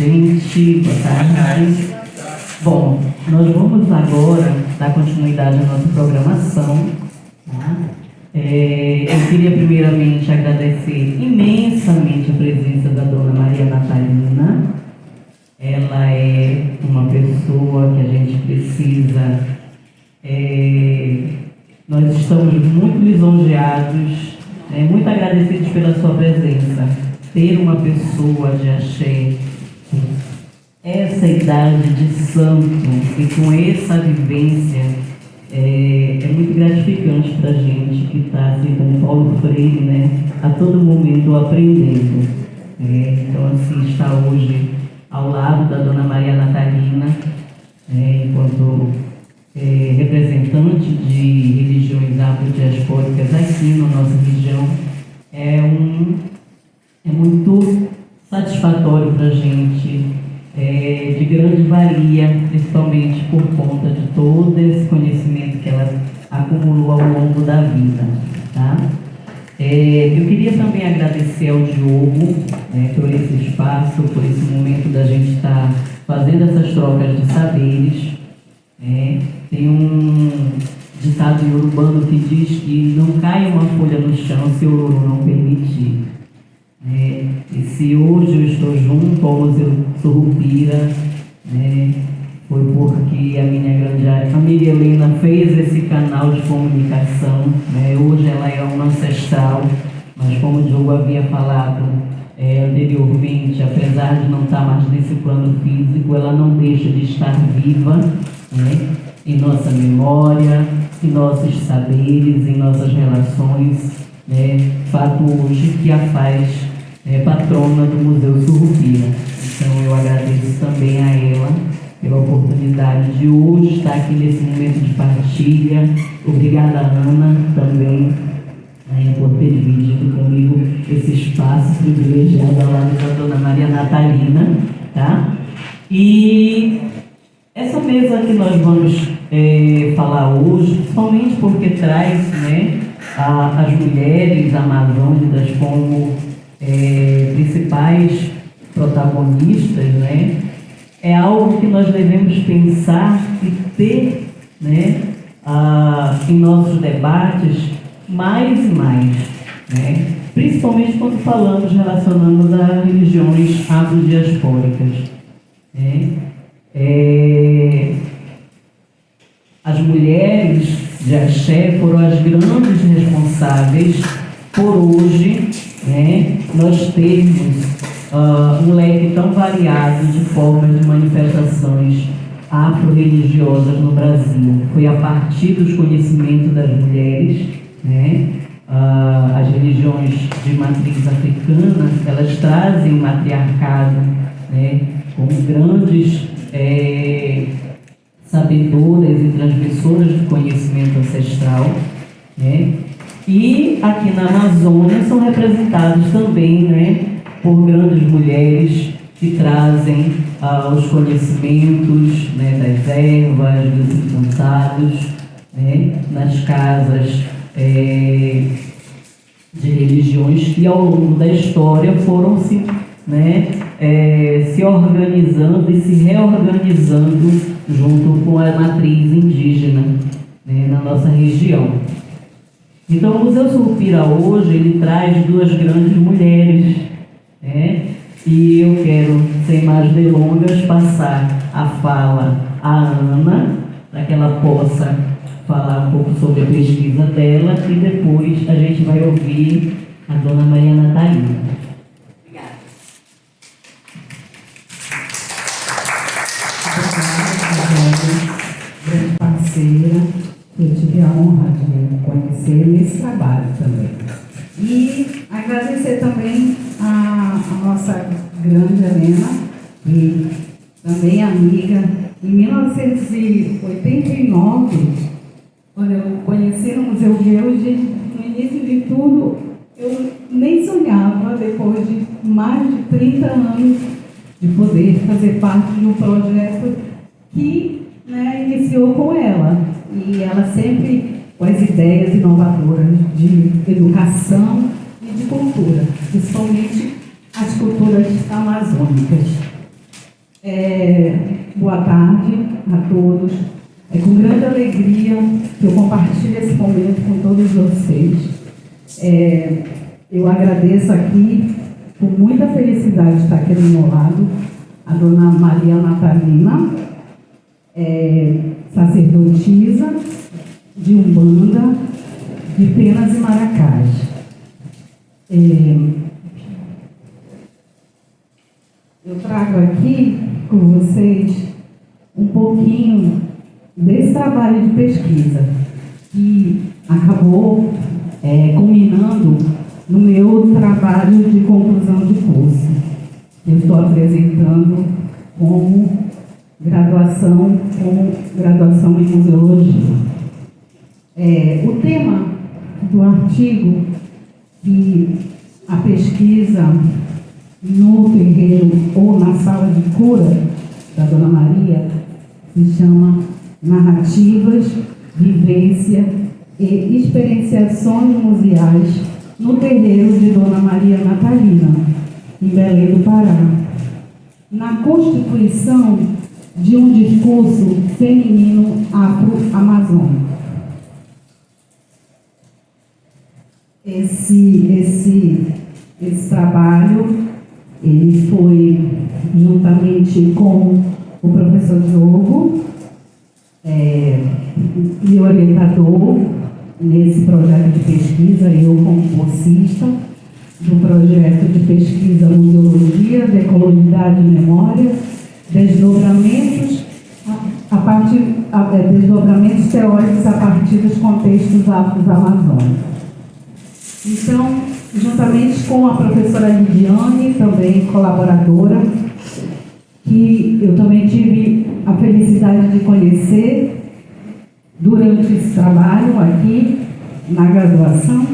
gente, boa tarde. Bom, nós vamos agora dar continuidade à nossa programação. Tá? Eu queria primeiramente agradecer imensamente a presença da dona Maria Natalina. Ela é uma pessoa que a gente precisa... nós estamos muito lisonjeados, muito agradecidos pela sua presença. Ter uma pessoa de axé com essa idade de santo e com essa vivência é muito gratificante para a gente que está, assim como Paulo Freire, né, a todo momento aprendendo. Então, assim, está hoje ao lado da dona Maria Natalina, enquanto representante de religiões afrodiaspóricas aqui na nossa região, é muito satisfatório para a gente, de grande valia, principalmente por conta de todo esse conhecimento que ela acumulou ao longo da vida. Tá? Eu queria também agradecer ao Diogo por esse espaço, por esse momento da gente estar fazendo essas trocas de saberes. Tem um ditado iorubano que diz que não cai uma folha no chão se o louro não permitir. E se hoje eu estou junto ao Museu Surupira, foi porque a minha grande amiga Helena fez esse canal de comunicação. Hoje ela é uma ancestral, mas como o Diogo havia falado anteriormente, apesar de não estar mais nesse plano físico, ela não deixa de estar viva, em nossa memória, em nossos saberes, em nossas relações. Fato hoje que a faz patrona do Museu Surupira. Então eu agradeço também a ela pela oportunidade de hoje estar aqui nesse momento de partilha. Obrigada, Ana, também por ter dividido comigo esse espaço privilegiado ao lado da dona Maria Natalina. Tá? E essa mesa que nós vamos falar hoje, principalmente porque traz as mulheres amazônicas como principais protagonistas, é algo que nós devemos pensar e ter em nossos debates mais e mais, principalmente quando falamos relacionando a religiões afrodiaspóricas. As mulheres de axé foram as grandes responsáveis por hoje nós termos um leque tão variado de formas de manifestações afro-religiosas no Brasil. Foi a partir dos conhecimentos das mulheres, as religiões de matriz africana, elas trazem o matriarcado como grandes sabedoras e transmissoras do conhecimento ancestral, e aqui na Amazônia são representados também por grandes mulheres que trazem os conhecimentos das ervas, dos encantados, nas casas de religiões que ao longo da história foram se organizando e se reorganizando junto com a matriz indígena na nossa região. Então, o Museu Surupira hoje, ele traz duas grandes mulheres, e eu quero, sem mais delongas, passar a fala à Ana, para que ela possa falar um pouco sobre a pesquisa dela, e depois a gente vai ouvir a dona Maria Natalina. Obrigada. Grande parceira, eu tive a honra de conhecer nesse trabalho também. E agradecer também a nossa grande Helena, e também amiga. Em 1989, quando eu conheci no Museu Geuge, no início de tudo, eu nem sonhava, depois de mais de 30 anos, de poder fazer parte de um projeto que iniciou com ela. E ela sempre com as ideias inovadoras de educação e de cultura, principalmente as culturas amazônicas. Boa tarde a todos. É com grande alegria que eu compartilho esse momento com todos vocês. Eu agradeço aqui, com muita felicidade, de estar aqui do meu lado, a dona Maria Natalina, sacerdotisa de Umbanda, de Penas e Maracás. Eu trago aqui com vocês um pouquinho desse trabalho de pesquisa que acabou culminando no meu trabalho de conclusão de curso. Eu estou apresentando como graduação em museologia. O tema do artigo que a pesquisa no terreiro ou na sala de cura da Dona Maria se chama Narrativas, Vivência e Experienciações Museais no terreiro de Dona Maria Natalina, em Belém do Pará, na constituição de um discurso feminino afro-amazônico. Esse trabalho ele foi juntamente com o professor Diogo, meu orientador nesse projeto de pesquisa, eu como bolsista do projeto de pesquisa Museologia, Decoloridade e Memória, desdobramentos teóricos a partir dos contextos afro-amazônicos. Então, juntamente com a professora Lidiane, também colaboradora, que eu também tive a felicidade de conhecer durante esse trabalho aqui na graduação,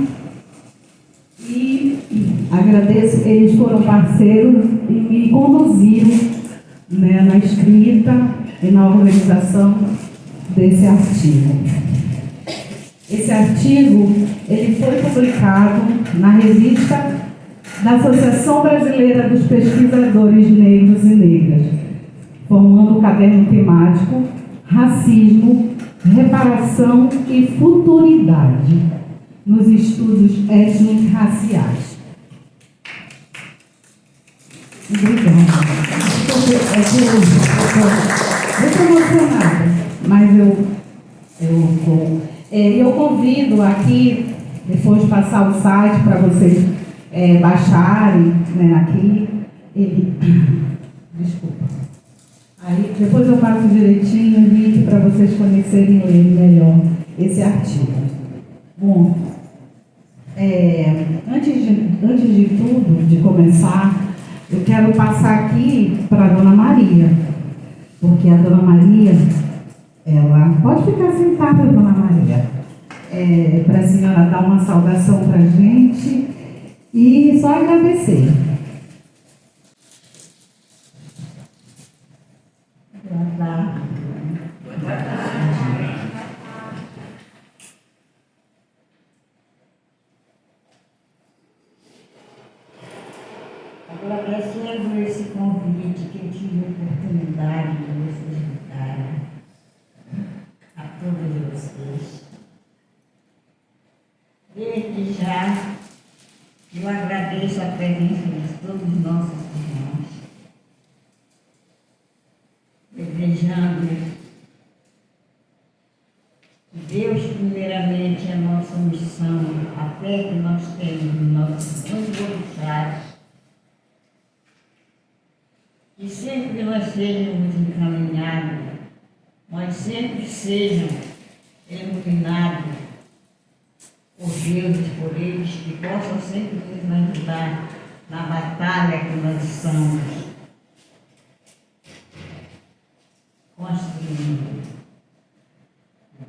e agradeço, eles foram parceiros e me conduziram, na escrita e na organização desse artigo. Esse artigo ele foi publicado na revista da Associação Brasileira dos Pesquisadores Negros e Negras, formando o caderno temático Racismo, Reparação e Futuridade nos Estudos Étnico-Raciais. Obrigada. Eu estou emocionada, mas eu convido aqui, depois de passar o site para vocês baixarem, aqui. Desculpa. Aí, depois eu passo direitinho o link para vocês conhecerem e lerem melhor esse artigo. Bom, antes de tudo, de começar, eu quero passar aqui para a Dona Maria, porque a Dona Maria, ela pode ficar sentada, Dona Maria, para a senhora dar uma saudação para a gente e só agradecer. Agradecendo esse convite que eu tive a oportunidade de vocês escutarem, a todos vocês. Desde já, eu agradeço a presença de todos os nossos irmãos, desejando que Deus, primeiramente, a nossa missão, a fé que nós temos nos nossos bons orixás, que sempre nós sejamos encaminhados, nós sempre sejam iluminados por Deus e por eles, que possam sempre nos ajudar na batalha que nós estamos construindo.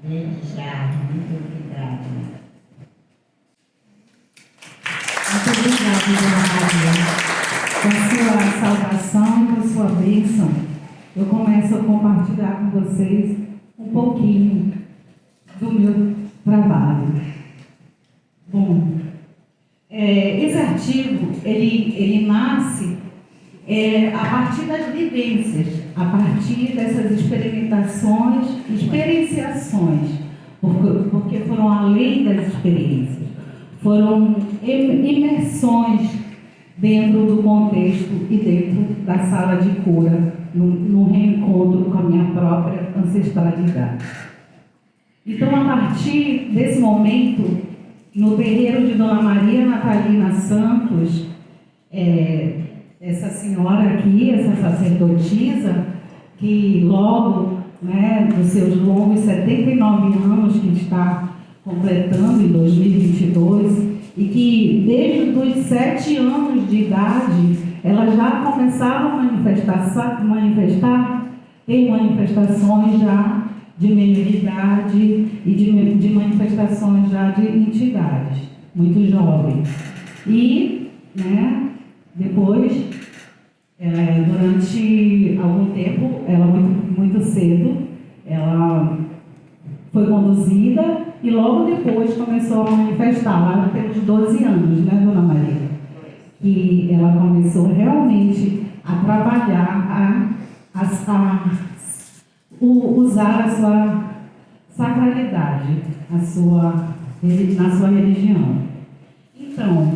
Desde já, muito obrigada. Muito obrigada, Dona Maria. Com a sua salvação e com a sua bênção, eu começo a compartilhar com vocês um pouquinho do meu trabalho. Bom, esse artigo, ele nasce a partir das vivências, a partir dessas experienciações, porque foram além das experiências, foram imersões dentro do contexto e dentro da sala de cura, no reencontro com a minha própria ancestralidade. Então, a partir desse momento, no terreiro de Dona Maria Natalina Santos, essa senhora aqui, essa sacerdotisa, que logo, dos seus longos 79 anos que está completando em 2022, e que desde os 7 anos de idade, ela já começava a ter manifestações já de mediunidade e de manifestações já de entidades, muito jovem. E, depois, durante algum tempo, ela muito cedo, ela foi conduzida e logo depois começou a manifestar, lá pelos 12 anos, Dona Maria? Que ela começou realmente a trabalhar, usar a sua sacralidade, na sua religião. Então,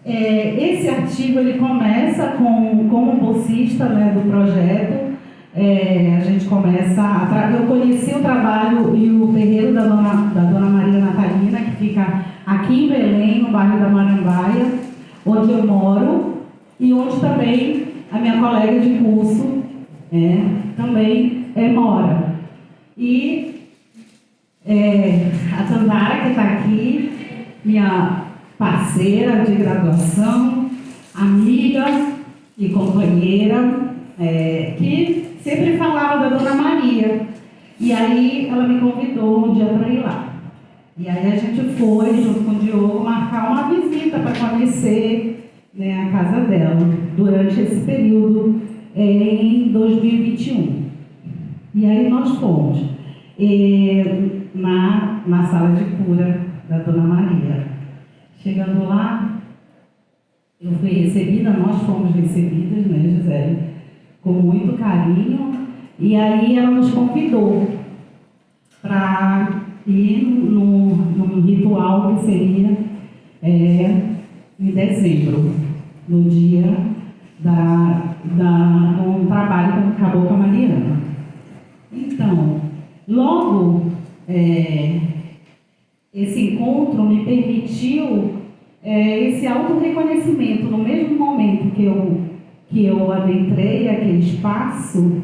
esse artigo ele começa como bolsista do projeto. A gente começa eu conheci o trabalho e o terreiro da Dona Maria Natalina, que fica aqui em Belém, no bairro da Marambaia, onde eu moro e onde também a minha colega de curso também mora. E a Tandara, que está aqui, minha parceira de graduação, amiga e companheira, que sempre falava da Dona Maria. E aí ela me convidou um dia para ir lá. E aí a gente foi, junto com o Diogo, marcar uma visita para conhecer a casa dela, durante esse período, em 2021. E aí nós fomos na sala de cura da Dona Maria. Chegando lá, eu fui recebida, nós fomos recebidas, Gisele, com muito carinho, e aí ela nos convidou para ir num ritual que seria em dezembro, no dia do trabalho com a Cabocla Mariana. Então, logo, esse encontro me permitiu esse autorreconhecimento. No mesmo momento que eu adentrei aquele espaço,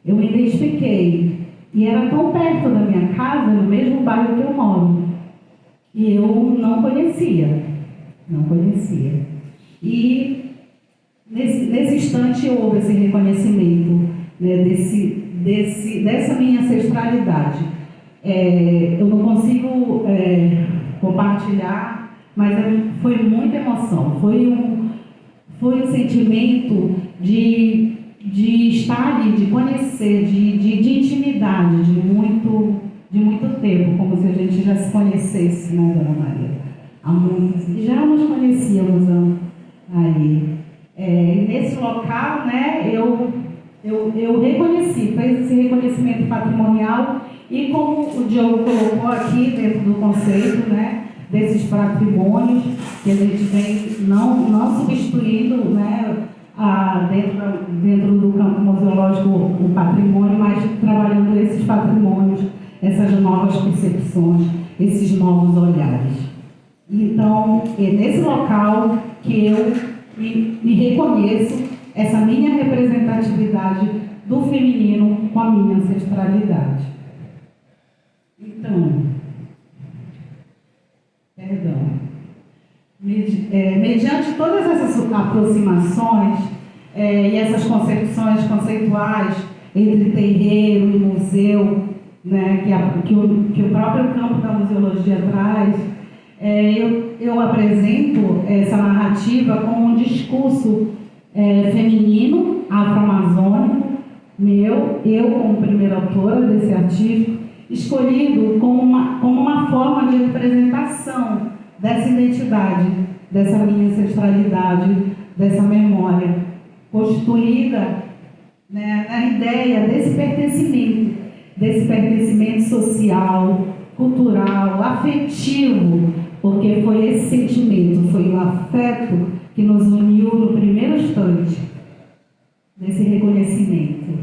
eu me identifiquei. E era tão perto da minha casa, no mesmo bairro que eu moro. E eu não conhecia. E nesse instante houve esse reconhecimento, dessa minha ancestralidade. Eu não consigo compartilhar, mas foi muita emoção. Foi um sentimento de estar ali, de conhecer, de intimidade, de muito tempo, como se a gente já se conhecesse, Dona Maria? Há muitos, já nos conhecíamos aí. Nesse local, eu reconheci, fez esse reconhecimento patrimonial e, como o Diogo colocou aqui dentro do conceito, desses patrimônios que a gente vem não substituindo, dentro do campo museológico o patrimônio, mas trabalhando esses patrimônios, essas novas percepções, esses novos olhares. Então, é nesse local que eu me reconheço essa minha representatividade do feminino com a minha ancestralidade. Então, mediante todas essas aproximações e essas concepções conceituais entre terreiro e museu, que o próprio campo da museologia traz, eu apresento essa narrativa como um discurso feminino, afro-amazônico, eu como primeira autora desse artigo, escolhido como uma forma de representação dessa identidade, dessa minha ancestralidade, dessa memória. constituída, né, na ideia desse pertencimento social, cultural, afetivo, porque foi esse sentimento, foi o afeto que nos uniu no primeiro instante desse reconhecimento.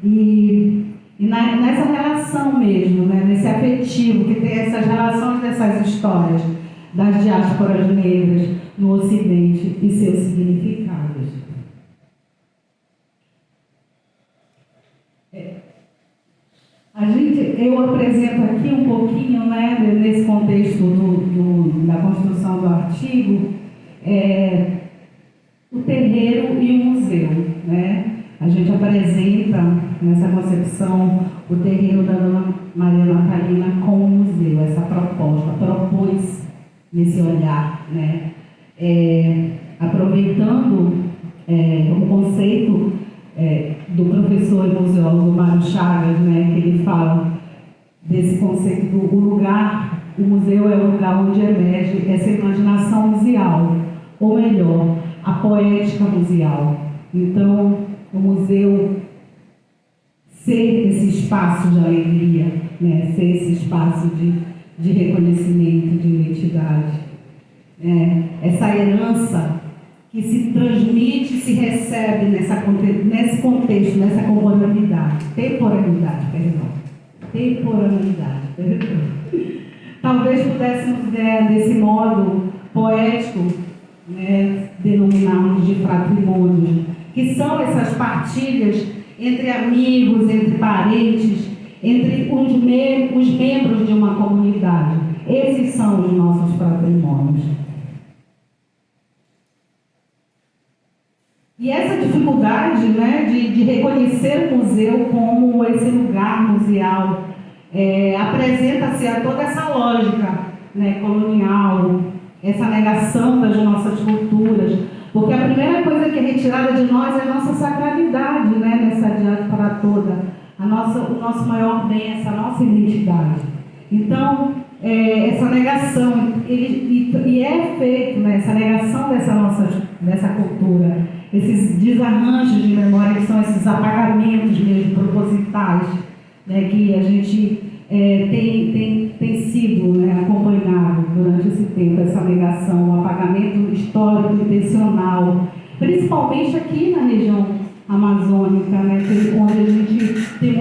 E nessa relação mesmo, né, nesse afetivo, que tem essas relações dessas histórias das diásporas negras no Ocidente e seus significados. Eu apresento aqui um pouquinho, né, nesse contexto da construção do artigo, o terreiro e o museu, né? A gente apresenta nessa concepção o terreiro da Dona Maria Natalina com o museu, essa proposta, propôs nesse olhar, né? Aproveitando o conceito do professor e museólogo Mário Chagas, né, que ele fala desse conceito do lugar, o museu é o lugar onde emerge essa imaginação museal, ou melhor, a poética museal. Então, o museu ser esse espaço de alegria, né, ser esse espaço de reconhecimento, de identidade. Essa herança que se transmite, se recebe nesse contexto, nessa temporalidade. Talvez pudéssemos, desse modo poético, né, denominarmos de fratrimônios, que são essas partilhas entre amigos, entre parentes, entre os membros de uma comunidade. Esses são os nossos patrimônios. E essa dificuldade, né, de reconhecer o museu como esse lugar museal apresenta-se a toda essa lógica, né, colonial, essa negação das nossas culturas, porque a primeira coisa que é retirada de nós é a nossa sacralidade, né, nessa diáspora toda, o nosso maior bem, essa nossa identidade. Então, essa negação, e é feito, né, essa negação dessa cultura, esses desarranjos de memória, que são esses apagamentos mesmo propositais, né, que a gente tem sido, né, acompanhado durante esse tempo, essa negação, o apagamento histórico intencional, principalmente aqui na região amazônica, né, onde a gente tem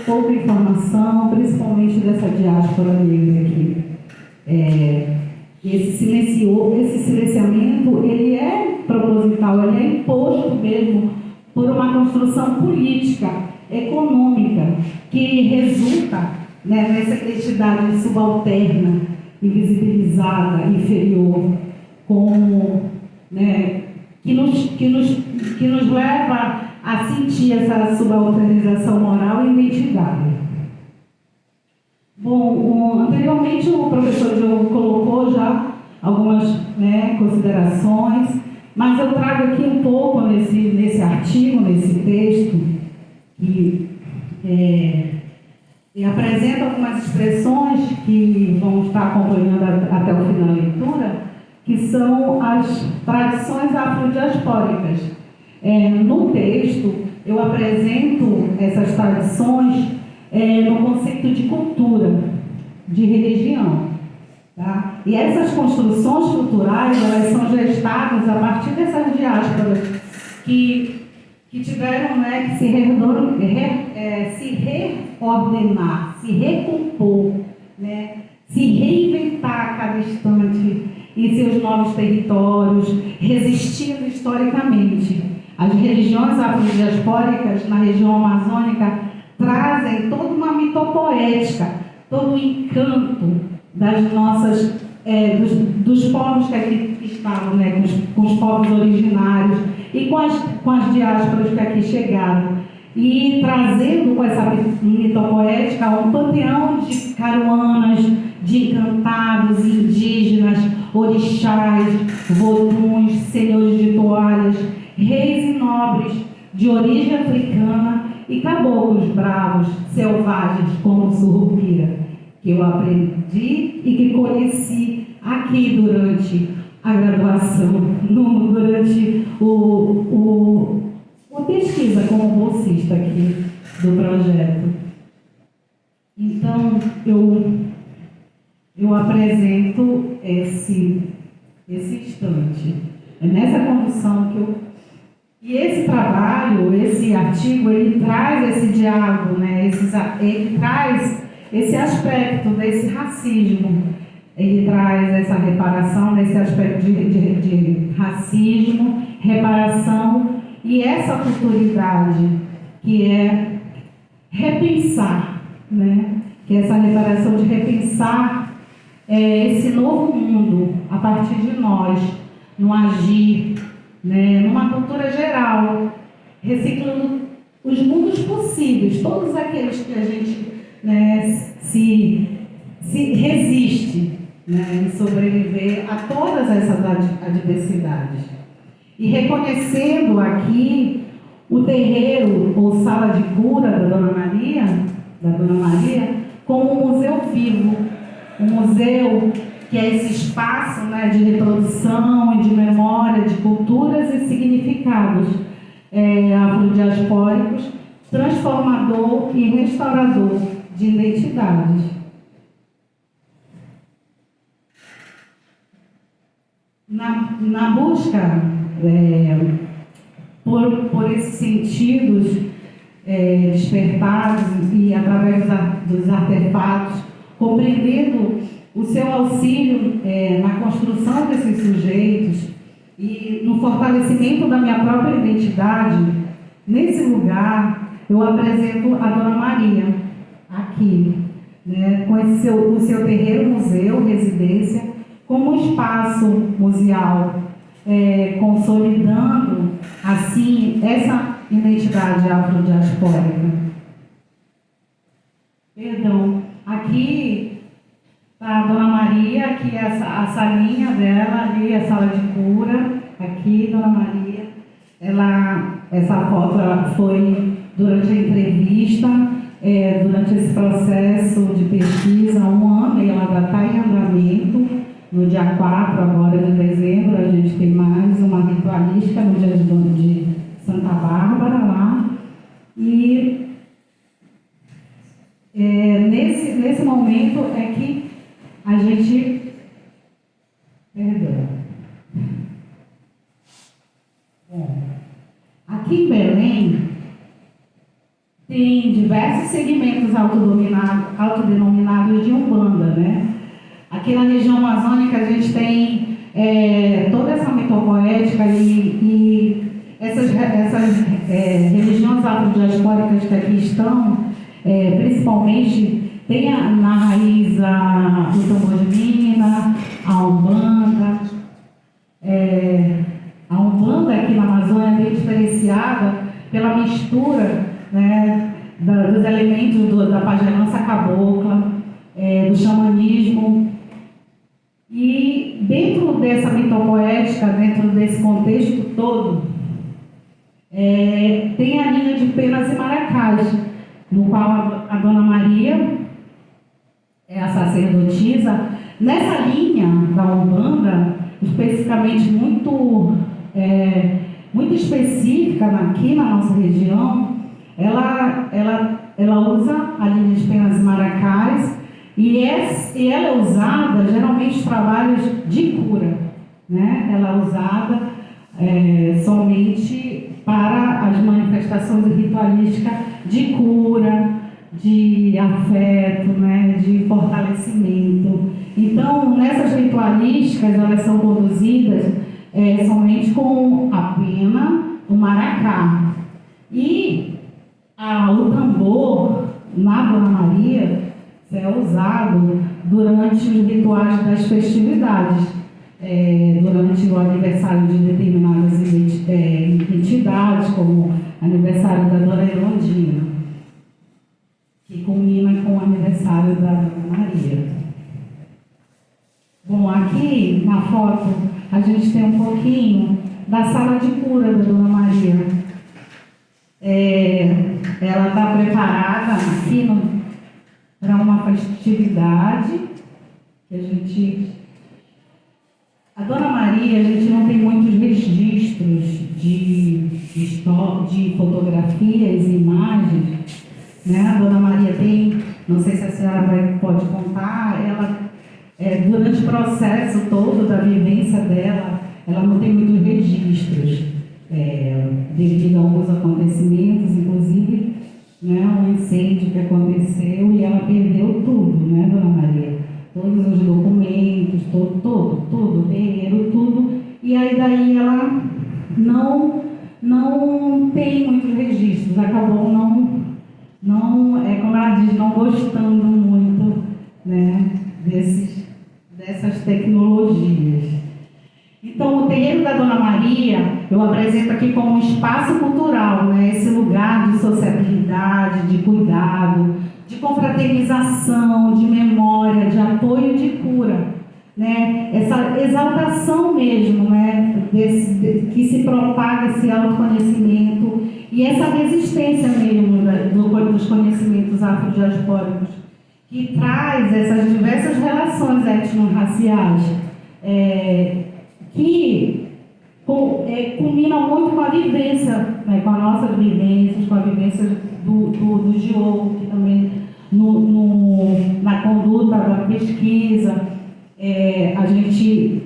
pouca informação, principalmente dessa diáspora negra aqui. Esse silenciamento, ele é proposital, ele é imposto mesmo por uma construção política, econômica, que resulta, né, nessa identidade subalterna, invisibilizada, inferior, como, né, que nos leva a sentir essa subalternização moral e identidade. Bom, anteriormente o professor Diogo colocou já algumas, né, considerações, mas eu trago aqui um pouco nesse artigo, nesse texto, e apresento algumas expressões que vão estar acompanhando até o final da leitura, que são as tradições afrodiaspóricas. No texto, eu apresento essas tradições no conceito de cultura, de religião. Tá? E essas construções culturais, elas são gestadas a partir dessas diásporas que tiveram, né, que se reordenar, se recompor, né, se reinventar a cada instante em seus novos territórios, resistindo historicamente. As religiões afrodiaspóricas na região amazônica trazem toda uma mitopoética, todo o encanto das nossas, dos povos que aqui estavam, né, com os povos originários e com as diásporas que aqui chegaram. E trazendo com essa mitopoética um panteão de caruanas, de encantados, indígenas, orixás, votuns, senhores de toalhas, reis e nobres de origem africana e caboclos bravos, selvagens como Surupira, que eu aprendi e que conheci aqui durante a graduação, durante a pesquisa como bolsista aqui do projeto. Então, eu apresento esse instante. É nessa condução que eu... E esse trabalho, esse artigo, ele traz esse diálogo, né? Ele traz esse aspecto desse racismo. Ele traz essa reparação desse aspecto de racismo, reparação e essa futuridade, que é repensar, né? Que é essa reparação de repensar esse novo mundo a partir de nós, no agir, né? Numa cultura geral, reciclando os mundos possíveis, todos aqueles que a gente, né, se resiste, né, em sobreviver a todas essas adversidades. E reconhecendo aqui o terreiro ou sala de cura da Dona Maria, como um museu vivo, um museu que é esse espaço, né, de reprodução e de memória de culturas e significados afrodiaspóricos, transformador e restaurador de identidades. Na busca por esses sentidos despertados e através dos artefatos, compreendendo o seu auxílio na construção desses sujeitos e no fortalecimento da minha própria identidade, nesse lugar eu apresento a Dona Maria, aqui, né, com o seu terreiro museu, residência, como um espaço museal, consolidando, assim, essa identidade afrodiaspórica. Perdão, aqui está a Dona Maria, aqui é a salinha dela, ali a sala de cura, aqui, Dona Maria. Essa foto ela foi durante a entrevista, durante esse processo de pesquisa, há 1 ano, e ela já está em andamento. No dia 4 agora de dezembro, a gente tem mais uma ritualística no dia de Santa Bárbara lá. E nesse momento é que a gente... Perdão. Bom, aqui em Belém tem diversos segmentos autodenominados de Umbanda, né? Aqui na região amazônica a gente tem toda essa mitopoética e essas religiões afrodiaspóricas que aqui estão, principalmente, tem na raiz o tambor de mina, a Umbanda. A Umbanda aqui na Amazônia é bem diferenciada pela mistura, né, dos elementos da pagelança cabocla, do xamanismo. E dentro dessa mitopoética, dentro desse contexto todo, tem a linha de penas e maracás, no qual a Dona Maria é a sacerdotisa. Nessa linha da Umbanda, especificamente muito específica aqui na nossa região, ela usa a linha de penas e maracás. E ela é usada geralmente em trabalhos de cura, né? Ela é usada somente para as manifestações ritualísticas de cura, de afeto, né? De fortalecimento. Então, nessas ritualísticas, elas são conduzidas somente com a pena, o maracá. E o tambor, na Dona Maria, é usado durante os rituais das festividades, durante o aniversário de determinadas entidades, como aniversário da Dona Erondina, que culmina com o aniversário da Dona Maria. Bom, aqui na foto a gente tem um pouquinho da sala de cura da Dona Maria. Ela está preparada aqui para uma festividade que a gente A Dona Maria, a gente não tem muitos registros de fotografias e imagens, né? A Dona Maria tem, não sei se a senhora pode contar, ela, durante o processo todo da vivência dela, ela não tem muitos registros, devido a alguns acontecimentos, inclusive, né, um incêndio que aconteceu e ela perdeu tudo, né, Dona Maria? Todos os documentos, tudo, o terreiro, tudo. E aí daí ela não tem muitos registros, acabou como ela diz, não gostando muito, né, dessas tecnologias. Então, o terreiro da Dona Maria, eu apresento aqui como um espaço cultural, né, esse lugar de sociabilidade, de cuidado, de confraternização, de memória, de apoio e de cura, né? Essa exaltação mesmo, né? Que se propaga esse autoconhecimento e essa resistência mesmo dos conhecimentos afrodiaspóricos, que traz essas diversas relações étnico-raciais, que culminam muito com a vivência, né, com as nossas vivências, com a vivência do Diogo, que também na conduta da pesquisa, a gente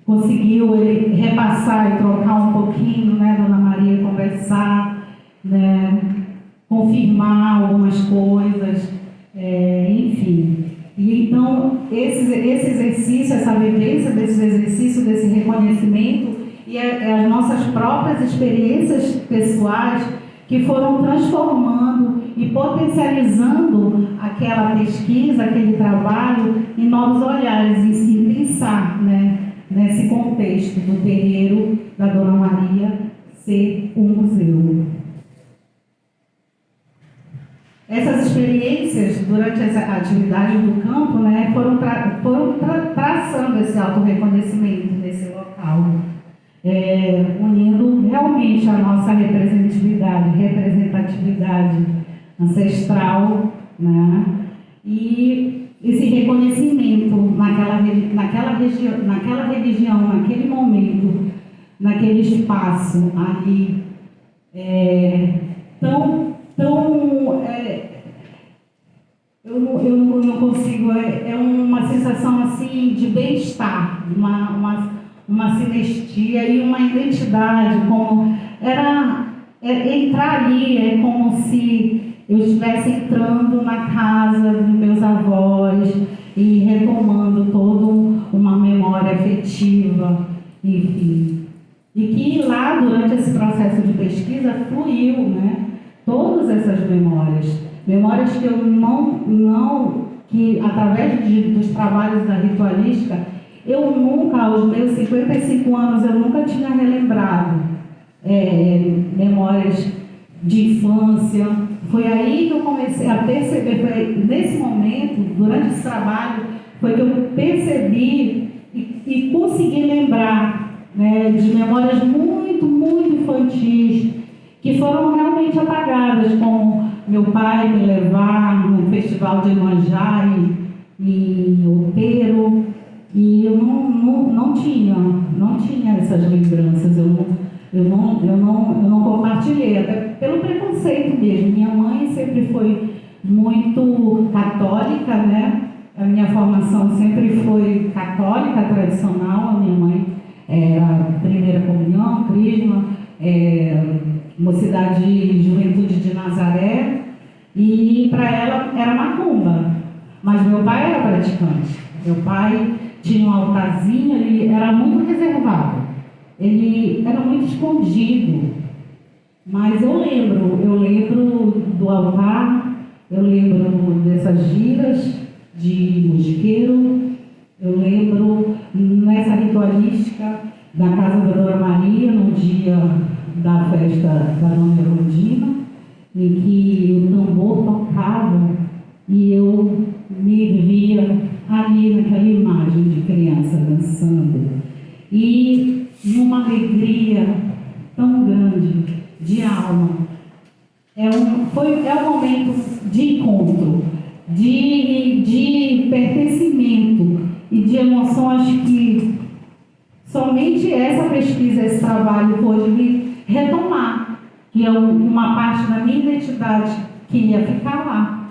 conseguiu ele repassar e trocar um pouquinho, né, Dona Maria, conversar, né, confirmar algumas coisas, enfim. E então, esse exercício, essa vivência desse exercício, desse reconhecimento e as nossas próprias experiências pessoais que foram transformando e potencializando aquela pesquisa, aquele trabalho em novos olhares, em pensar, né, nesse contexto do terreiro da Dona Maria ser um museu. Essas experiências, durante essa atividade do campo, né, foram traçando esse autorreconhecimento nesse local, unindo realmente a nossa representatividade ancestral, né, e esse reconhecimento naquela região, naquele momento, naquele espaço ali, eu não consigo, uma sensação assim de bem-estar, uma sinestia e uma identidade, como entrar ali é como se eu estivesse entrando na casa dos meus avós e retomando toda uma memória afetiva, enfim. E que lá, durante esse processo de pesquisa, fluiu, né, todas essas memórias que eu que através dos trabalhos da ritualística, eu nunca, aos meus 55 anos, eu nunca tinha relembrado memórias de infância. Foi aí que eu comecei a perceber, foi nesse momento, durante esse trabalho, foi que eu percebi e consegui lembrar, né, de memórias muito, muito infantis, que foram realmente apagadas, como meu pai me levar no festival de Iemanjá em Outeiro, e eu não tinha essas lembranças, eu não compartilhei, até pelo preconceito mesmo. Minha mãe sempre foi muito católica, né? A minha formação sempre foi católica, tradicional. A minha mãe era primeira comunhão, crisma, mocidade e juventude de Nazaré, e para ela era macumba, mas meu pai era praticante. Meu pai tinha um altarzinho, ele era muito reservado, ele era muito escondido, mas eu lembro do altar, eu lembro dessas giras de mosqueiro, eu lembro nessa ritualística da casa da Dona Maria, no dia da festa da Dona Erundina, em que o tambor tocava e eu me via ali naquela imagem de criança dançando. E numa alegria tão grande, de alma. É um momento de encontro, de pertencimento e de emoções que somente essa pesquisa, esse trabalho pôde me retomar, que é uma parte da minha identidade que ia ficar lá,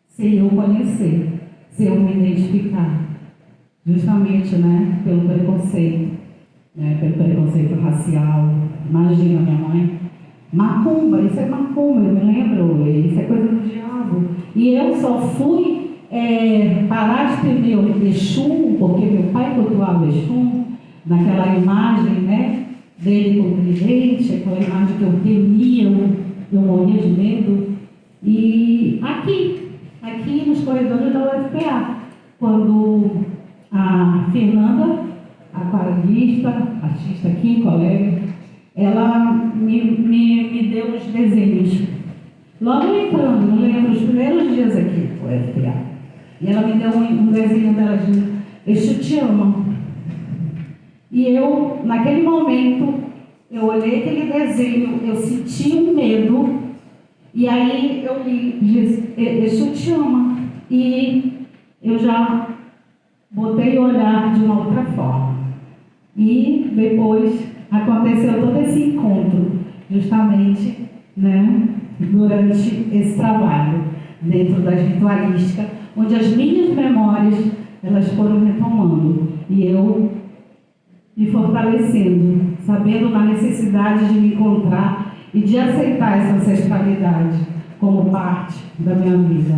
se eu conhecer, se eu me identificar, justamente, né, pelo preconceito, né, pelo preconceito racial. Imagina, minha mãe, macumba, isso é macumba, eu me lembro, isso é coisa do diabo. E eu só fui parar de ter meu Exu, porque meu pai cultuava Exu, naquela imagem, né, dele com o tridente, aquela imagem que eu temia, eu morria de medo. E aqui nos corredores da UFPA, quando a Fernanda, aquarelista, artista aqui, colega, ela me deu uns desenhos. Logo entrando, não lembro, os primeiros dias aqui, o UFPA. E ela me deu um desenho dela de Exu te ama. E eu, naquele momento, eu olhei aquele desenho, eu senti um medo, e aí eu li, Exu te ama. E eu já botei o olhar de uma outra forma. E depois aconteceu todo esse encontro, justamente, né, durante esse trabalho, dentro da ritualística, onde as minhas memórias, elas foram retomando. E eu me fortalecendo, sabendo da necessidade de me encontrar e de aceitar essa ancestralidade como parte da minha vida.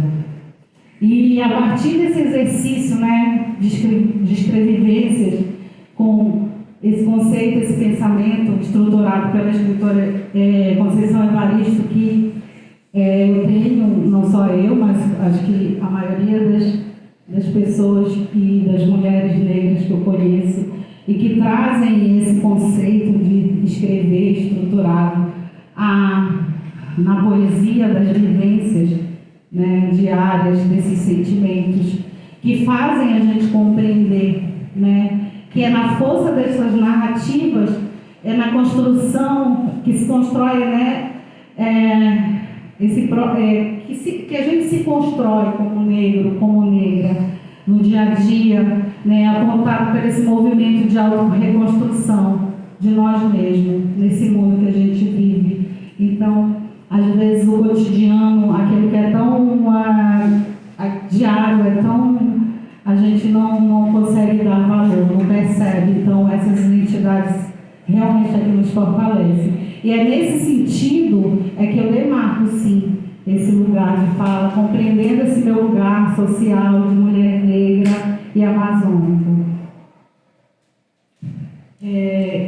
E a partir desse exercício, né, de escrevivências, com esse conceito, esse pensamento estruturado pela escritora Conceição Evaristo, que eu tenho, não só eu, mas acho que a maioria das pessoas e das mulheres negras que eu conheço, e que trazem esse conceito de escrever estruturado na poesia das vivências, né, diárias, desses sentimentos, que fazem a gente compreender, né, que é na força dessas narrativas, é na construção que se constrói, né, que a gente se constrói como negro, como negra, no dia a dia, né, apontado por esse movimento de auto-reconstrução de nós mesmos, nesse mundo que a gente vive. Então, às vezes o cotidiano, aquele que é tão diário, é tão... a gente não consegue dar valor, não percebe. Então, essas identidades realmente é que nos fortalecem. E é nesse sentido que eu demarco, sim, esse lugar de fala, compreendendo esse meu lugar social de mulher negra e amazônica.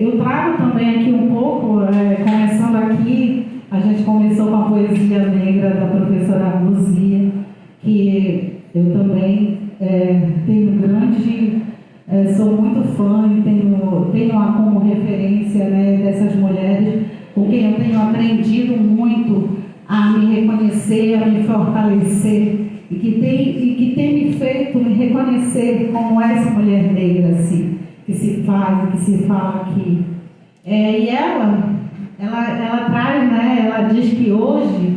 Eu trago também aqui um pouco, começando aqui, a gente começou com a poesia negra da professora Luzia, que eu também tenho sou muito fã e tenho como referência, né, dessas mulheres com quem eu tenho aprendido muito a me reconhecer, a me fortalecer, e que tem me feito me reconhecer como essa mulher negra, assim, que se faz, que se fala aqui. E ela traz, né, ela diz que hoje,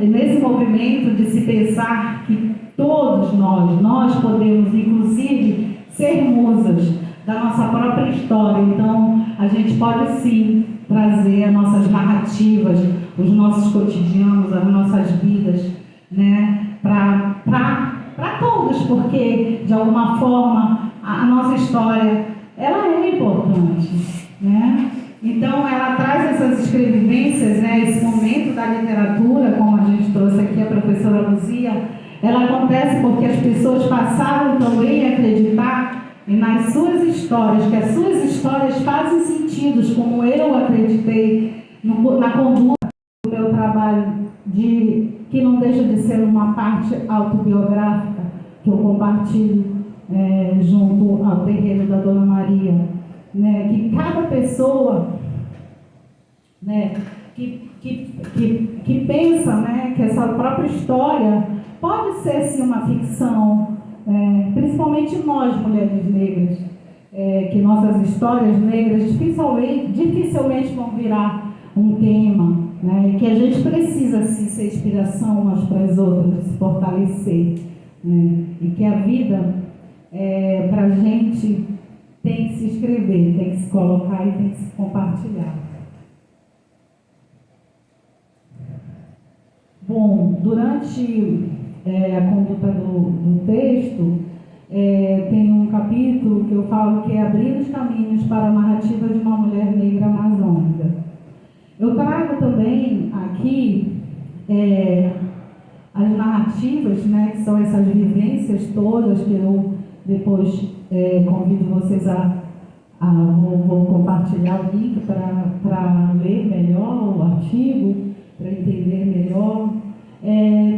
nesse movimento de se pensar que todos nós podemos, inclusive, ser musas da nossa própria história. Então, a gente pode sim trazer as nossas narrativas, os nossos cotidianos, as nossas vidas, né, para todos, porque, de alguma forma, a nossa história, ela é importante, né? Então, ela traz essas escrevivências, né, esse momento da literatura, como a gente trouxe aqui a professora Luzia, ela acontece porque as pessoas passaram também a acreditar nas suas histórias, que as suas histórias fazem sentido, como eu acreditei na conduta do meu trabalho, que não deixa de ser uma parte autobiográfica, que eu compartilho junto ao terreiro da Dona Maria, né, que cada pessoa, né, que pensa, né, que essa própria história pode ser sim uma ficção, principalmente nós, mulheres negras, que nossas histórias negras dificilmente vão virar um tema, né, que a gente precisa sim ser inspiração umas para as outras, se fortalecer, né, e que a vida, para a gente, tem que se escrever, tem que se colocar e tem que se compartilhar. Bom, durante a conduta do texto, tem um capítulo que eu falo que é abrir os caminhos para a narrativa de uma mulher negra amazônica. Eu trago também aqui as narrativas, né, que são essas vivências todas que eu depois convido vocês vou compartilhar o link para ler melhor o artigo, para entender melhor.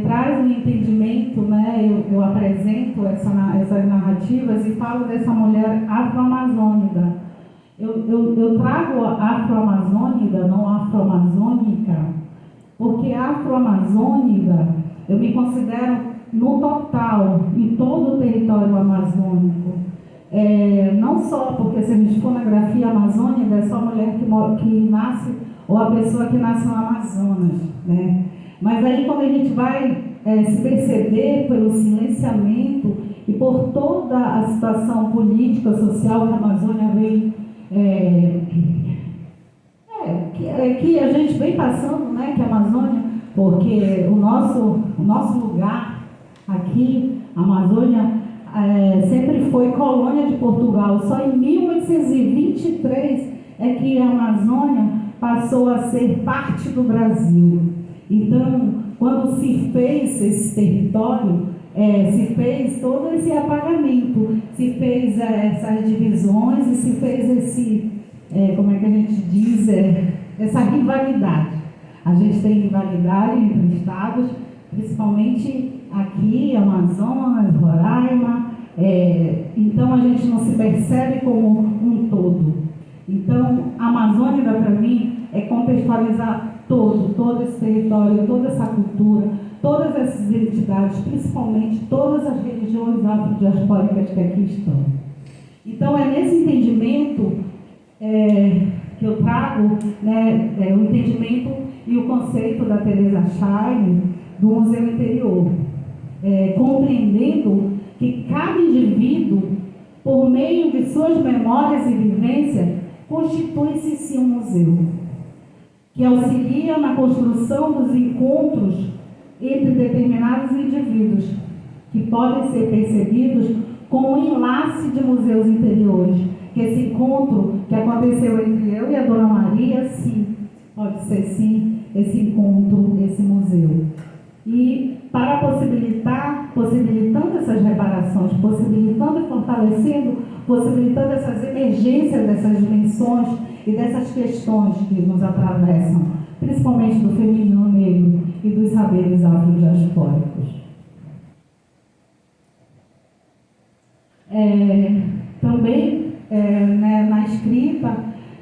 Traz um entendimento, né, eu apresento essas narrativas e falo dessa mulher afro-amazônica. Eu trago afro-amazônica, não afro-amazônica, porque afro-amazônica eu me considero no total, em todo o território amazônico. Não só porque se a gente for na grafia amazônica, é só a mulher que nasce, ou a pessoa que nasce no Amazonas, né? Mas aí quando a gente vai se perceber pelo silenciamento e por toda a situação política, social que a Amazônia vem, que a gente vem passando, né, que a Amazônia, porque o nosso lugar aqui, a Amazônia, sempre foi colônia de Portugal. Só em 1823 é que a Amazônia passou a ser parte do Brasil. Então, quando se fez esse território, se fez todo esse apagamento, se fez essas divisões e se fez esse, como é que a gente diz, essa rivalidade. A gente tem rivalidade entre estados, principalmente aqui, Amazonas, Roraima, então a gente não se percebe como um todo. Então, a Amazônia, para mim, é contextualizar todo esse território, toda essa cultura, todas essas identidades, principalmente todas as religiões afrodiaspóricas que aqui estão. Então, é nesse entendimento que eu trago, né, o entendimento e o conceito da Teresa Schein do Museu Interior, compreendendo que cada indivíduo, por meio de suas memórias e vivências, constitui-se sim um museu, que auxilia na construção dos encontros entre determinados indivíduos, que podem ser percebidos como um enlace de museus interiores, que esse encontro que aconteceu entre eu e a Dona Maria, sim, pode ser sim, esse encontro, esse museu. E para possibilitando essas reparações, possibilitando e fortalecendo, possibilitando essas emergências dessas dimensões e dessas questões que nos atravessam, principalmente do feminino negro e dos saberes afrodiaspóricos. Também, na escrita,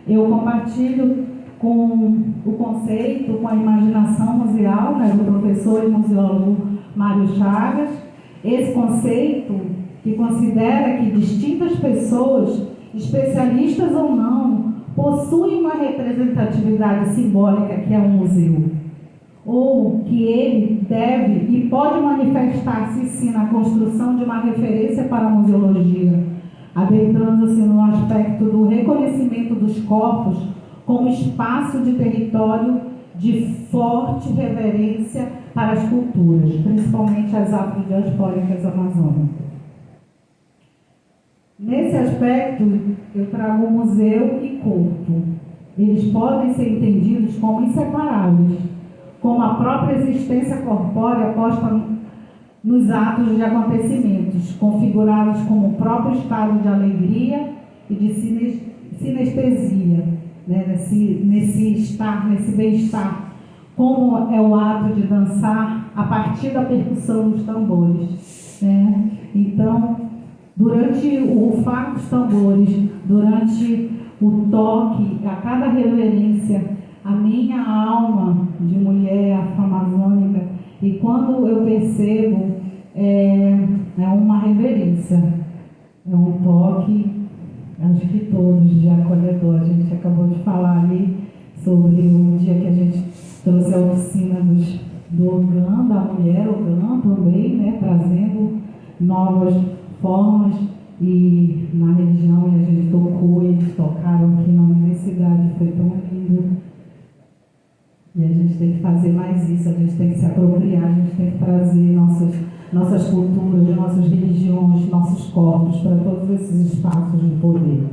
eu compartilho com o conceito, com a imaginação museal, né, do professor e museólogo Mário Chagas, esse conceito que considera que distintas pessoas, especialistas ou não, possuem uma representatividade simbólica que é um museu, ou que ele deve e pode manifestar-se sim na construção de uma referência para a museologia, adentrando-se no aspecto do reconhecimento dos corpos como espaço de território de forte reverência para as culturas, principalmente as afrodiaspóricas amazônicas. Nesse aspecto, eu trago museu e corpo. Eles podem ser entendidos como inseparáveis, como a própria existência corpórea posta nos atos de acontecimentos, configurados como o próprio estado de alegria e de sinestesia, né? nesse estar, nesse bem-estar, como é o ato de dançar a partir da percussão dos tambores, né? Então, durante o rufar dos tambores, durante o toque, a cada reverência, a minha alma de mulher afro-amazônica, e quando eu percebo, é uma reverência, é um toque, acho que todos, de acolhedor. A gente acabou de falar ali sobre o dia que a gente trouxe a oficina do Ogã, da mulher Ogã também, né, trazendo novas formas e na religião, e a gente tocou, e eles tocaram aqui na universidade, foi tão lindo. E a gente tem que fazer mais isso, a gente tem que se apropriar, a gente tem que trazer nossas culturas, nossas religiões, nossos corpos para todos esses espaços de poder.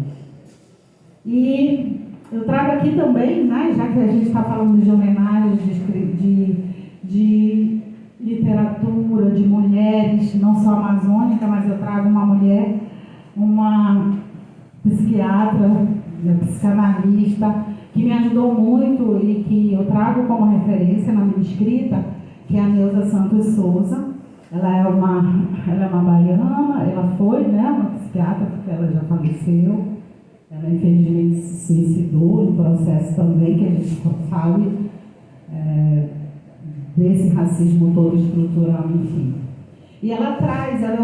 E eu trago aqui também, né, já que a gente está falando de homenagens, de literatura, de mulheres, não só amazônica, mas eu trago uma mulher, uma psiquiatra, psicanalista, que me ajudou muito e que eu trago como referência na minha escrita, que é a Neuza Santos Souza. Ela é uma baiana, ela foi, né, uma psiquiatra, porque ela já faleceu. Ela infelizmente se suicidou no processo também, que a gente sabe, desse racismo todo estrutural, enfim. E ela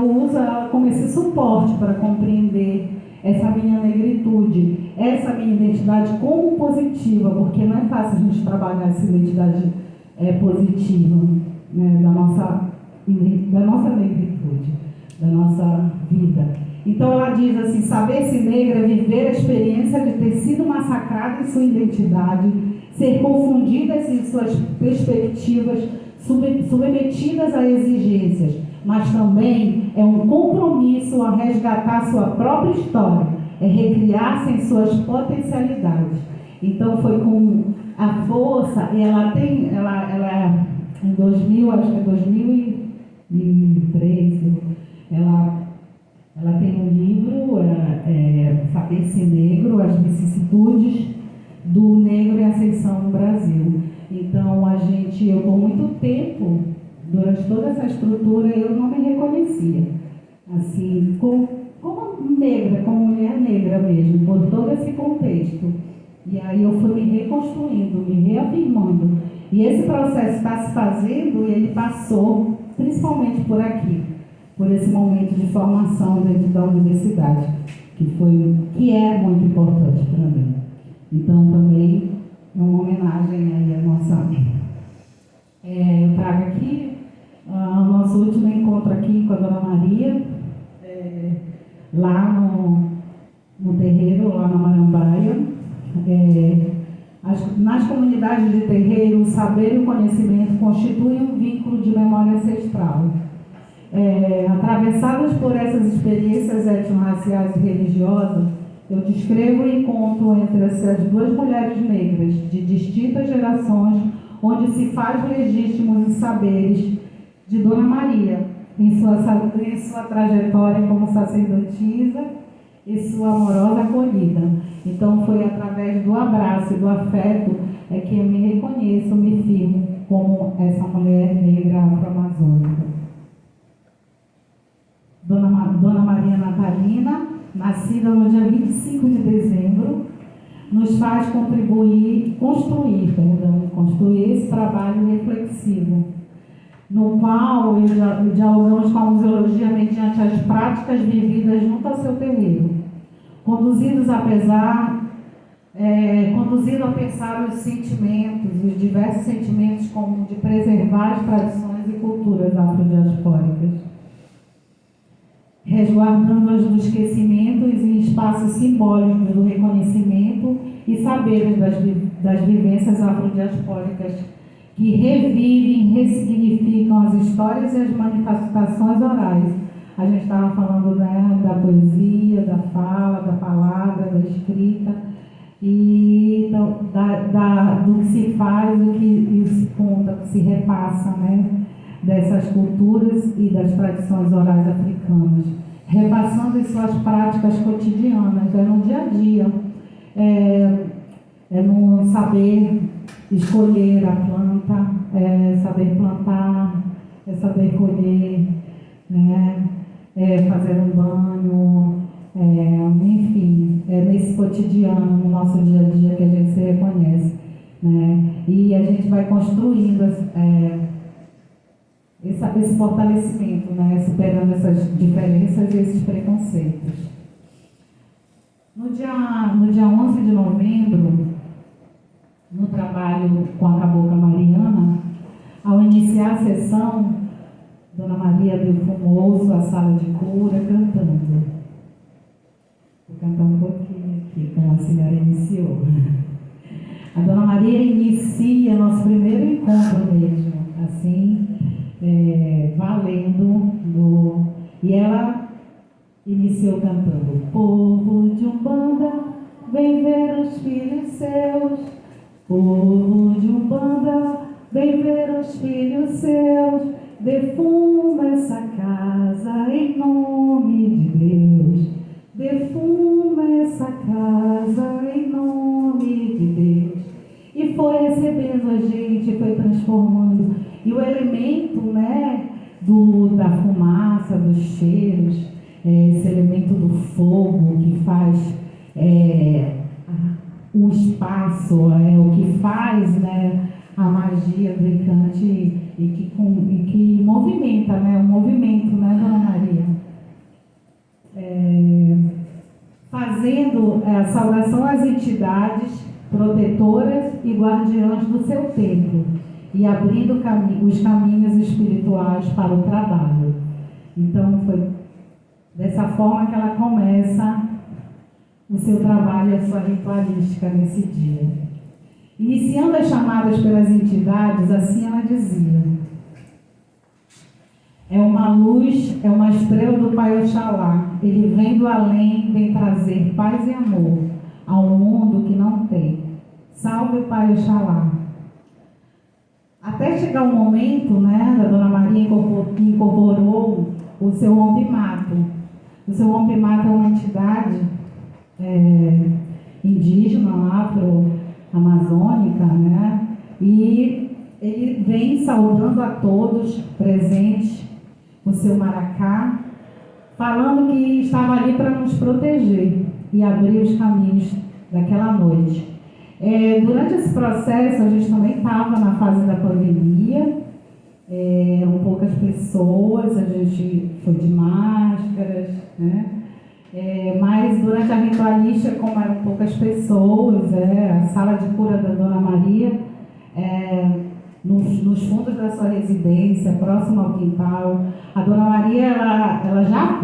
usa ela como esse suporte para compreender essa minha negritude, essa minha identidade como positiva, porque não é fácil a gente trabalhar essa identidade positiva, né, da nossa negritude, da nossa vida. Então ela diz assim: saber-se negra é viver a experiência de ter sido massacrada em sua identidade, ser confundida em suas perspectivas, submetidas a exigências, mas também é um compromisso a resgatar sua própria história, é recriar-se em suas potencialidades. Então foi com a força, e ela em 2000, acho que é 2013, ela tem um livro, Saber-se Negro, as vicissitudes do negro em ascensão no Brasil. Então eu por muito tempo, durante toda essa estrutura, eu não me reconhecia, assim, como negra, como mulher negra mesmo, por todo esse contexto. E aí eu fui me reconstruindo, me reafirmando. E esse processo está se fazendo, e ele passou principalmente por aqui, por esse momento de formação dentro da universidade, que é muito importante para mim. Então também é uma homenagem aí à nossa... eu trago aqui o nosso último encontro aqui com a Dona Maria, lá no terreiro, lá na Marambaia. Nas comunidades de terreiro, o saber e o conhecimento constituem um vínculo de memória ancestral. Atravessadas por essas experiências étnico-raciais e religiosas, eu descrevo o encontro entre essas duas mulheres negras de distintas gerações, onde se faz legítimos os saberes de Dona Maria, em sua trajetória como sacerdotisa e sua amorosa acolhida. Então foi através do abraço e do afeto que eu me reconheço, me firmo como essa mulher negra afro-amazônica. Dona Maria Natalina, nascida no dia 25 de dezembro, nos faz construir esse trabalho reflexivo, no qual dialogamos com a museologia mediante as práticas vividas junto ao seu terreiro, conduzido a pensar os sentimentos, os diversos sentimentos, como de preservar as tradições e culturas afrodiaspóricas, resguardando-as do esquecimento em espaços simbólicos do reconhecimento e saberes das vivências afrodiaspóricas, que revivem, ressignificam as histórias e as manifestações orais. A gente estava falando, né, da poesia, da fala, da palavra, da escrita, e do que se faz, do que se conta, do que se repassa, né, dessas culturas e das tradições orais africanas, repassando em suas práticas cotidianas, no dia a dia, no saber escolher a planta, saber plantar, saber colher, né, fazer um banho, enfim, nesse cotidiano, no nosso dia a dia, que a gente se reconhece, né, e a gente vai construindo esse fortalecimento, né, superando essas diferenças e esses preconceitos. No dia 11 de novembro, no trabalho com a Cabocla Mariana, ao iniciar a sessão, Dona Maria abriu com o ouço a sala de cura, cantando: cantar um pouquinho aqui, como a senhora iniciou. A Dona Maria inicia nosso primeiro encontro mesmo, assim, valendo. E ela iniciou cantando: povo de Umbanda, vem ver os filhos seus. Povo de Umbanda, vem ver os filhos seus. Defuma essa casa em nome de Deus. Defuma essa casa em nome de Deus. E foi recebendo a gente, foi transformando. E o elemento, né, da fumaça, dos cheiros, esse elemento do fogo que faz o espaço, o que faz, né, a magia do Encante e que movimenta, né, o movimento, né, Dona Maria? Fazendo a saudação às entidades protetoras e guardiãs do seu templo e abrindo os caminhos espirituais para o trabalho. Então, foi dessa forma que ela começa o seu trabalho e a sua ritualística nesse dia. Iniciando as chamadas pelas entidades, assim ela dizia: é uma luz, é uma estrela do Pai Oxalá. Ele vem do além, vem trazer paz e amor ao mundo que não tem. Salve o Pai Oxalá. Até chegar o momento, né, da Dona Maria incorporou o seu Ombimato. O seu Ombimato é uma entidade indígena, afro-amazônica, né? E ele vem saudando a todos presentes o seu maracá, falando que estava ali para nos proteger e abrir os caminhos daquela noite. Durante esse processo, a gente também estava na fase da pandemia, eram poucas pessoas, a gente foi de máscaras, né? Mas durante a ritualística, como eram poucas pessoas, a sala de cura da Dona Maria, nos fundos da sua residência, próximo ao quintal, a Dona Maria ela já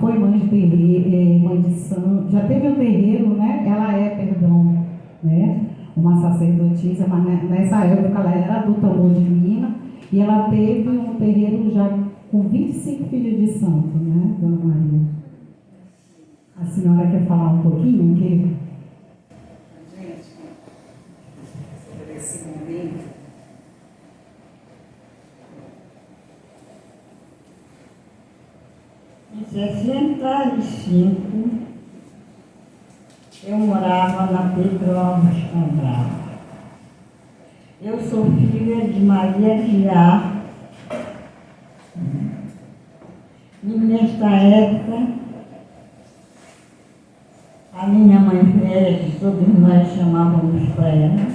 foi mãe de terreiro, mãe de santo, já teve um terreiro, né? Ela né? Uma sacerdotisa, mas nessa época ela era do tambor de Minas e ela teve um terreiro já com 25 filhos de santo, né, Dona Maria? A senhora quer falar um pouquinho? Gente, sobre esse momento. Em 65, eu morava na Petrópolis Andrade. Eu sou filha de Maria Guiar. E nesta época, a minha mãe velha, que todos nós chamávamos para ela,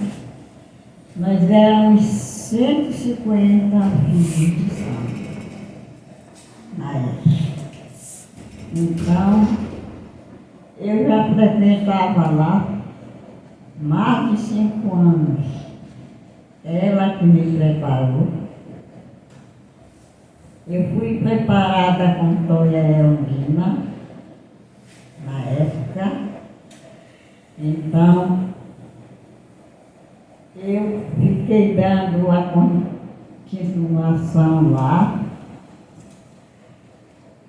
nós éramos 150 filhos de santo na época. Então, eu já frequentava lá mais de 5 anos. Ela que me preparou. Eu fui preparada com Toia Elmina, na época. Então, eu fiquei dando a continuação lá.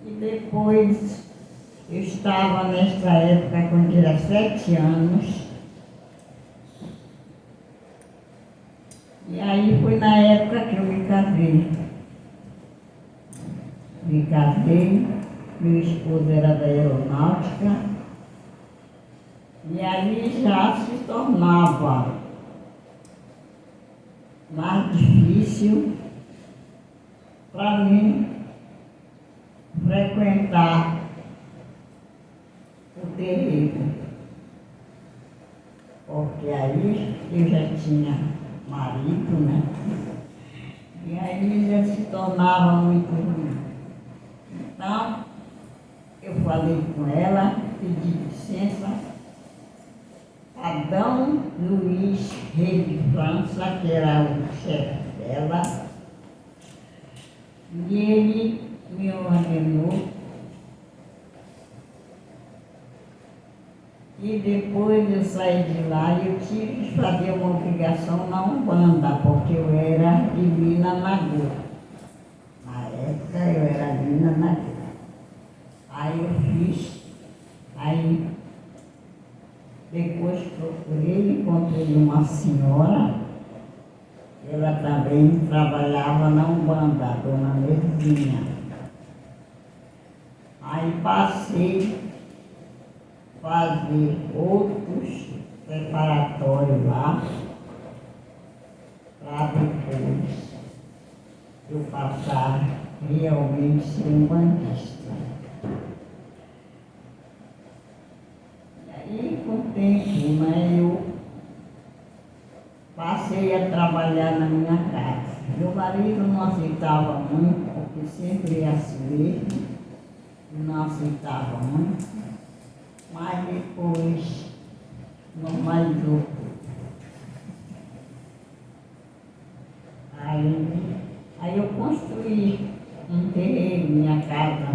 E depois, eu estava nesta época com 17 anos. E aí foi na época que eu me casei. Meu esposo era da aeronáutica, e aí já se tornava mais difícil para mim frequentar o terreiro, porque aí eu já tinha marido, né? E aí já se tornava muito ruim. Então, eu falei com ela, pedi licença. Adão Luiz, rei de França, que era o chefe dela, e ele me ordenou saí de lá e eu tive que fazer uma obrigação na Umbanda, porque eu era de Mina Nagô. Na época eu era de Mina Nagô. Aí eu fiz, aí depois procurei, encontrei uma senhora, ela também trabalhava na Umbanda, a dona Nerzinha. Aí passei a fazer outros preparatórios lá, para depois eu passar realmente ser um bandista. E aí, com o tempo, né, eu passei a trabalhar na minha casa. Meu marido não aceitava muito, porque sempre é assim mesmo, não aceitava muito, mas depois normalizou tudo. Aí eu construí um terreno, minha casa.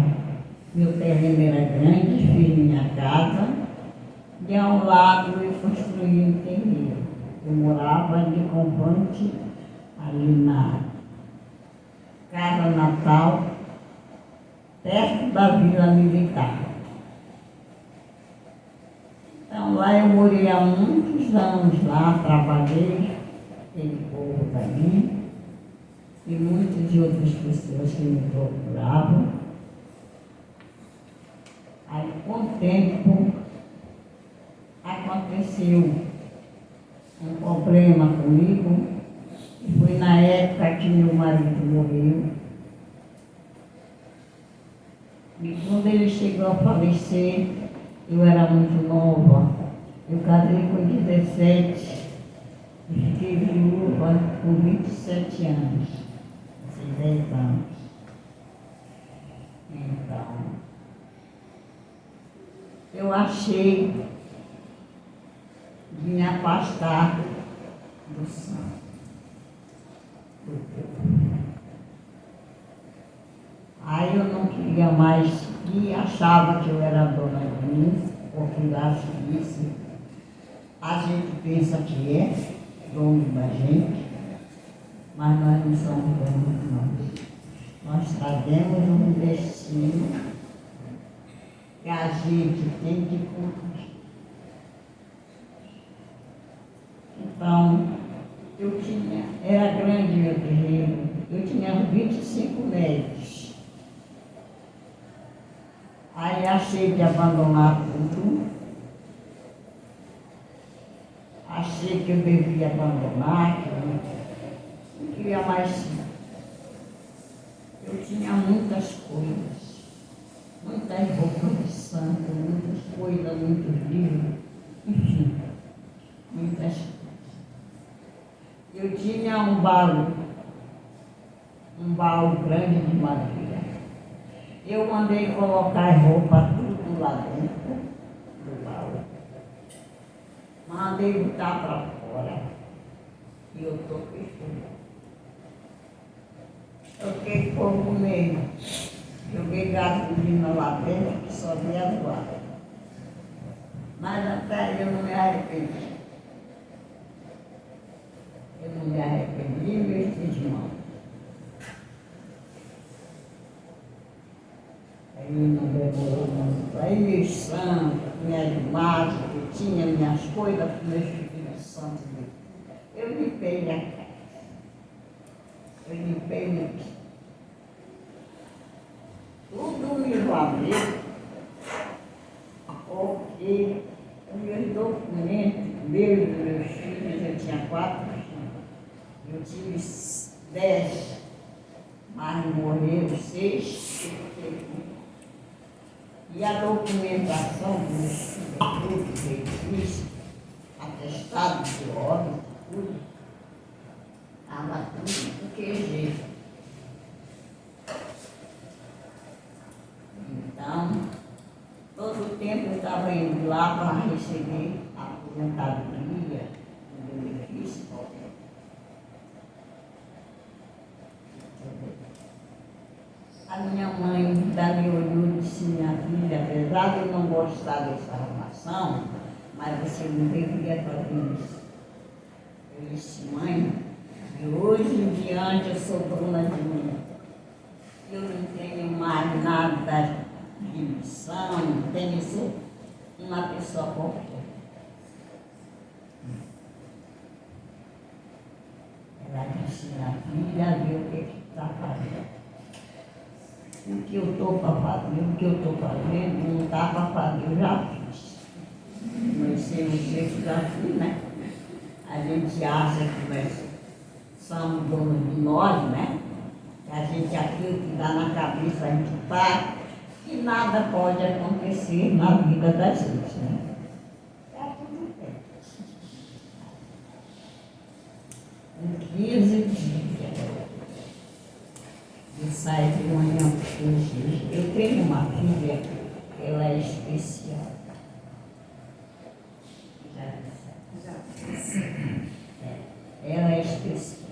Meu terreno era grande, fiz minha casa, e ao lado eu construí um terreno. Eu morava de Compante, ali na Casa Natal, perto da Vila Militar. Então lá eu morei há muitos anos lá, trabalhei, aquele povo dali, e muitas outras pessoas que me procuravam. Aí com o tempo aconteceu um problema comigo, e foi na época que meu marido morreu. E quando ele chegou a falecer, eu era muito nova. Eu casei com 17 e fiquei viúva com 27 anos, 10 anos. Então, eu achei de me afastar do santo, do povo. Aí eu não queria mais seguir, achava que eu era dona de mim, porque eu acho que isso a gente pensa que é dono da gente, mas nós não somos donos, não. Nós trazemos um destino que a gente tem que cumprir. Então, era grande meu terreno, eu tinha 25 médicos. Aí achei de abandonar tudo, achei que eu devia abandonar, que eu não queria mais. Eu tinha muitas coisas, muitas roupas de santo, muitas coisas, muitos livros, enfim, muitas coisas. Eu tinha um baú grande de madeira. Eu mandei colocar roupa tudo lá dentro do baú. Mandei botar para fora. E eu toquei fogo. Toquei fogo mesmo. Joguei gasolina lá dentro que só via voar. Mas até aí eu não me arrependi. Eu não me arrependi, meus irmãos. Aí não demorou muito. Aí meus santos, minhas imagens, que tinha minhas coisas, meus filhos santos. Eu limpei minha casa. Eu limpei meu dia. Tudo me lavei, porque os meus documentos, meus filhos, eu tinha 4 filhos. Eu tive 10, mas morreram 6. E a documentação dos filhos, atestado de óbito, tudo, estava tudo do que jeito. Então, todo o tempo eu estava indo lá para receber a aposentadoria, o benefício qualquer. A minha mãe dali olhou e disse: minha filha, apesar de eu não gostar dessa armação, mas você não deveria fazer isso. Eu disse, mãe, de hoje em diante eu sou dona de mim. Eu não tenho mais nada de missão, não tenho, sou uma pessoa qualquer. Ela disse, minha filha, vê o que está fazendo. O que eu estou para fazer, o que eu estou fazendo, não dá para fazer, eu já fiz. Mas se você ficar assim, né? A gente acha que nós somos donos de nós, né? Que a gente aquilo que dá na cabeça a gente faz, que nada pode acontecer na vida da gente, né? É tudo bem. Com 15 dias, eu saí de manhã para hoje. Eu tenho uma filha, ela é especial. Ela é especial.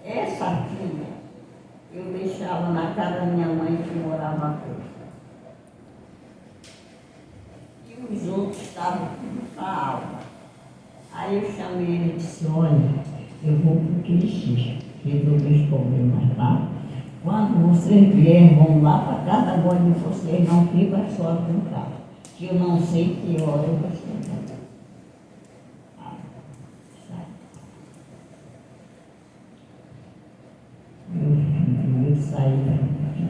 Essa filha, eu deixava na casa da minha mãe que morava aqui. E os outros estavam tudo com a alma. Aí eu chamei ele e disse, olha, eu vou para o Quixi, resolver os problemas lá. Quando vocês vierem, vão lá para casa, agora de vocês não ficam só com o carro. Que eu não sei que hora eu vou chegar. Eu saí do QG.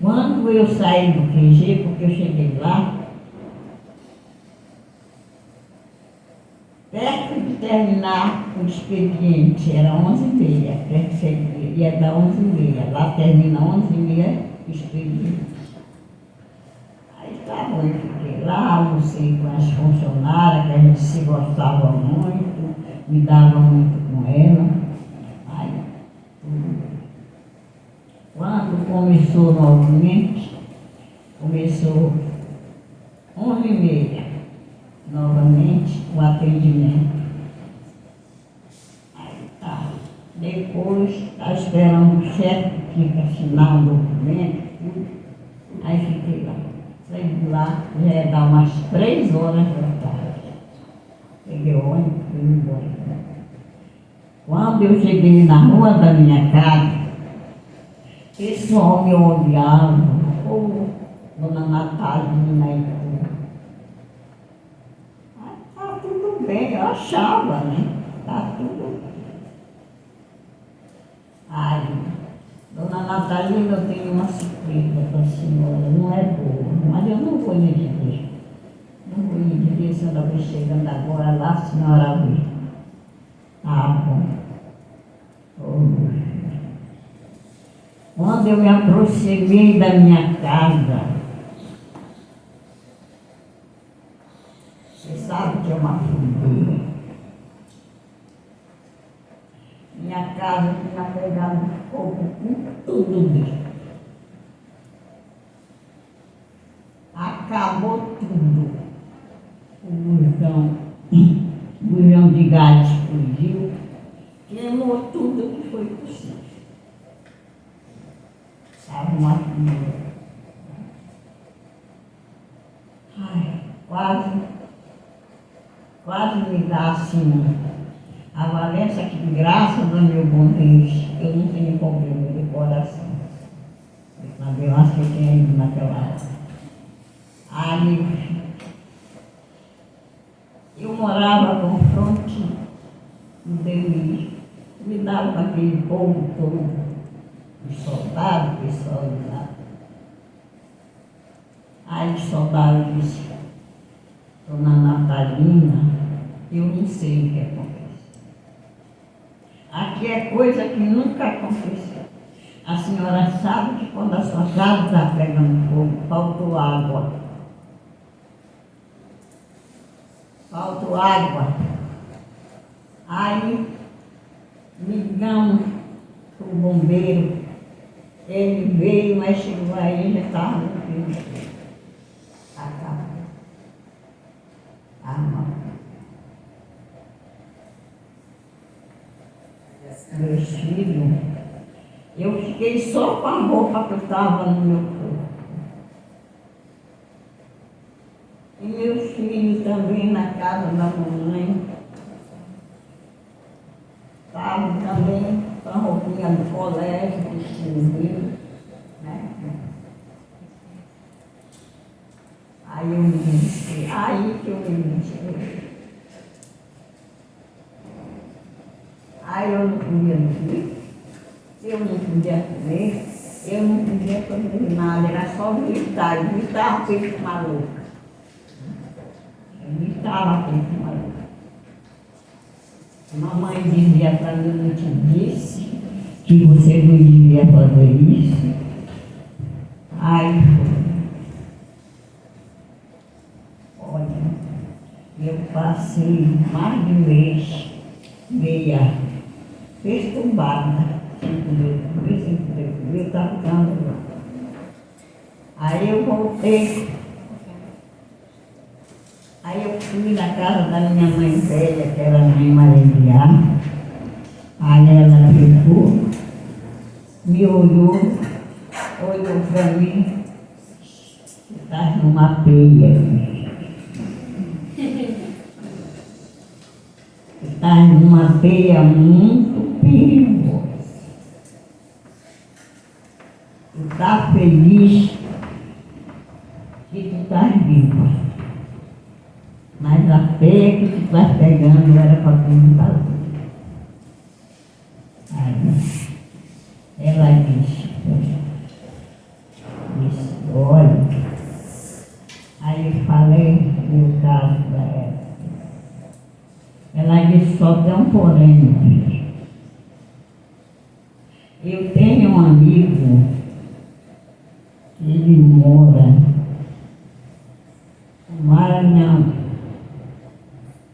Quando eu saí do QG, porque eu cheguei lá, perto de terminar o expediente, era 11h30, ia dar 11h30, lá termina 11h30 o expediente. Aí tá bom, eu fiquei lá, almocei com as funcionárias, que a gente se gostava muito, me dava muito com ela. Quando começou novamente, começou 11h30, novamente o atendimento. Aí tá. Depois está esperando o chefe que tinha que assinar um documento, tudo. Aí fiquei lá. Saí de lá, já ia dar umas 3 horas da tarde. Peguei o ônibus e fui embora. Quando eu cheguei na rua da minha casa, esse homem olhava, dona Natalina e tudo. Tá tudo bem, eu achava, né? Tá tudo bem. Aí, dona Natalina, eu tenho uma surpresa para a senhora, não é boa, mas eu não vou lhe dizer. Não vou lhe dizer, a senhora vai chegando agora lá, a senhora vê. Ah, bom. Quando eu me aproximei da minha casa, você sabe que é uma fogueira. Minha casa tinha pegado fogo com tudo dentro. Acabou tudo. O bujão de gás explodiu, queimou tudo que foi possível. Estava uma fila. Ai, quase me dá assim a Valência, que graças ao meu bom Deus, eu não tenho problema de coração. Eu acho que eu tinha ido naquela época. Aí eu morava com fronte do Deus, me dava com aquele povo todo. Os soldados, o pessoal de lá. Aí os soldados disseram, dona Natalina, eu não sei o que aconteceu. Aqui é coisa que nunca aconteceu. A senhora sabe que quando a sua casa está pegando fogo, faltou água. Faltou água. Aí ligamos para o bombeiro. Ele veio, mas chegou aí, já estava no fim. Acabou. A mão. Meus filhos, eu fiquei só com a roupa que eu estava no meu corpo. E meus filho também na casa da mamãe. Estava também com a roupinha do colégio, vestido, né? Aí eu me disse, aí que eu me disse. Aí eu não podia dormir, eu não podia comer, eu não podia fazer nada, era só gritar, eu gritava feito maluca. Eu gritava feito maluca. Mamãe dizia para mim, eu te disse que você não devia fazer isso. Aí olha, eu passei mais de mês, meia perturbada, sem poder, eu estava ficando lá. Aí eu voltei, aí eu fui na casa da minha mãe velha, que era a mãe Maria. Aí ela pegou, me olhou para mim, estava numa peia. Está numa peia muito perigosa. Tu está feliz que tu estás viva. Mas a peia que tu estás pegando era para tu não estar viva. Aí ela disse, olha. Aí eu falei o caso para ela. Ela disse, só tem um porém, filho. Eu tenho um amigo, ele mora no Maranhão,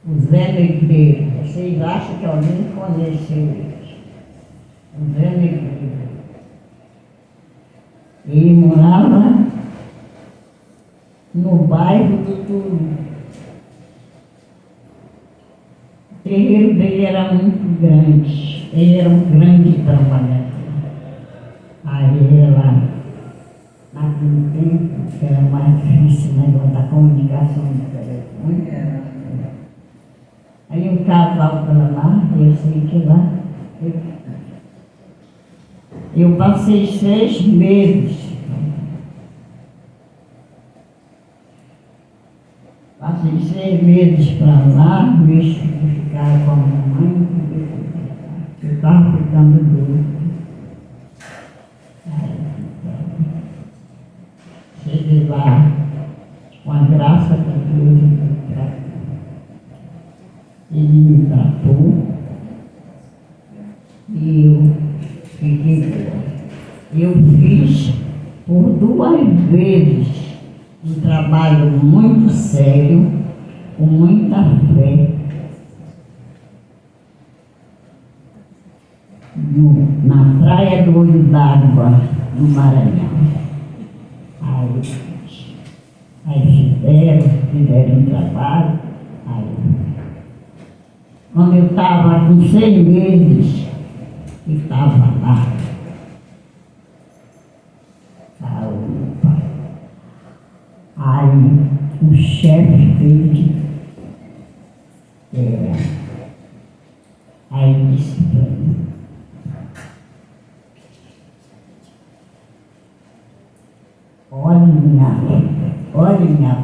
o Zé Negreiro. Vocês acham que alguém conheceu ele? O Zé Negreiro. Ele morava no bairro do Turu. O terreiro dele era muito grande, ele era um grande trabalhador. Aí ela, naquele tempo, que era mais difícil, né, da comunicação do telefone. Aí um casal para lá, eu sei que lá, eu passei 6 meses. Passei 6 meses para lá, meus filhos ficaram com a mamãe, eu estava ficando doido. Cheguei lá, com a graça de Deus, ele me tratou e eu fiquei boa. Eu fiz por 2 vezes um trabalho muito sério, com muita fé, na Praia do Olho d'Água, no Maranhão. Aí fizeram um trabalho. Aí, quando eu estava com 6 meses, eu estava lá. Aí o chefe dele aí disse para mim, olha minha